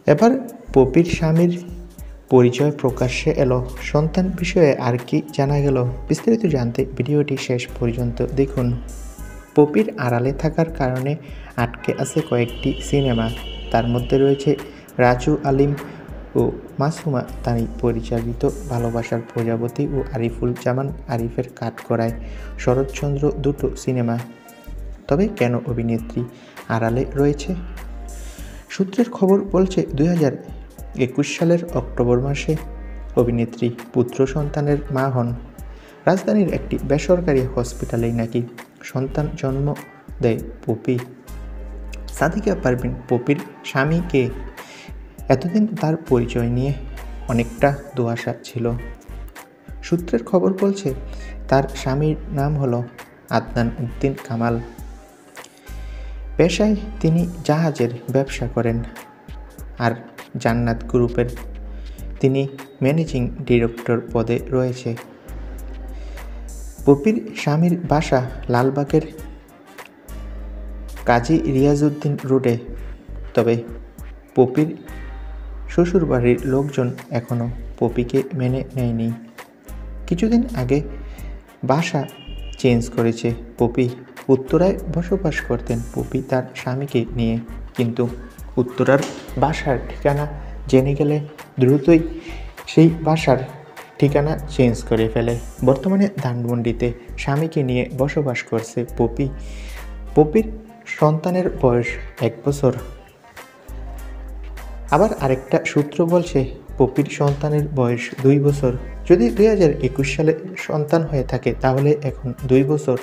এবার পপির স্বামীর পরিচয় প্রকাশ্যে এলো। সন্তান বিষয়ে আর কি জানা গেল, বিস্তারিত জানতে ভিডিওটি শেষ পর্যন্ত দেখুন। পপির আড়ালে থাকার কারণে আটকে আছে কয়েকটি সিনেমা। তার মধ্যে রয়েছে রাজু আলিম ও মাসুমা তানি পরিচালিত ভালোবাসার প্রজাপতি ও আরিফুল জামান আরিফের কাঠগড়ায় শরৎচন্দ্র দুটো সিনেমা। তবে কেন অভিনেত্রী আড়ালে রয়েছে? সূত্রের খবর বলছে 2021 সালের অক্টোবর মাসে অভিনেত্রী পুত্র সন্তানের মা হন। রাজধানীর একটি বেসরকারি হসপিটালেই নাকি সন্তান জন্ম দেয় পপি। সাদিকা পারভিন পপির স্বামীকে এতদিন তার পরিচয় নিয়ে অনেকটা ধোঁয়াশা ছিল। সূত্রের খবর বলছে তার স্বামীর নাম হলো আদনান উদ্দিন কামাল। পেশায় তিনি জাহাজের ব্যবসা করেন, আর জান্নাত গ্রুপের তিনি ম্যানেজিং ডিরেক্টর পদে রয়েছে। পপির স্বামীর বাসা লালবাগের কাজী রিয়াজউদ্দিন রোডে। তবে পপির শ্বশুরবাড়ির লোকজন এখনও পপিকে মেনে নেয়নি। কিছুদিন আগে বাসা চেঞ্জ করেছে পপি। উত্তরায় বসবাস করতেন পপি তার স্বামীকে নিয়ে, কিন্তু উত্তরার বাসার ঠিকানা জেনে গেলে দ্রুতই সেই বাসার ঠিকানা চেঞ্জ করে ফেলে। বর্তমানে ধানমন্ডিতে স্বামীকে নিয়ে বসবাস করছে পপি। পপির সন্তানের বয়স 1 বছর। আবার আরেকটা সূত্র বলছে পপির সন্তানের বয়স 2 বছর। যদি 2021 সালে সন্তান হয়ে থাকে তাহলে এখন 2 বছর।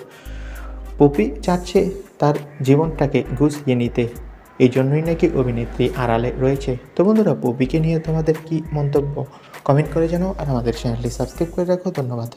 পপি চাচ্ছে তার জীবনটাকে গুছিয়ে নিতে, এই জন্যই নাকি অভিনেত্রী আড়ালে রয়েছে। তো বন্ধুরা, পপিকে নিয়ে তোমাদের কি মন্তব্য কমেন্ট করে জানাও, আর আমাদের চ্যানেলটি সাবস্ক্রাইব করে রাখো। ধন্যবাদ।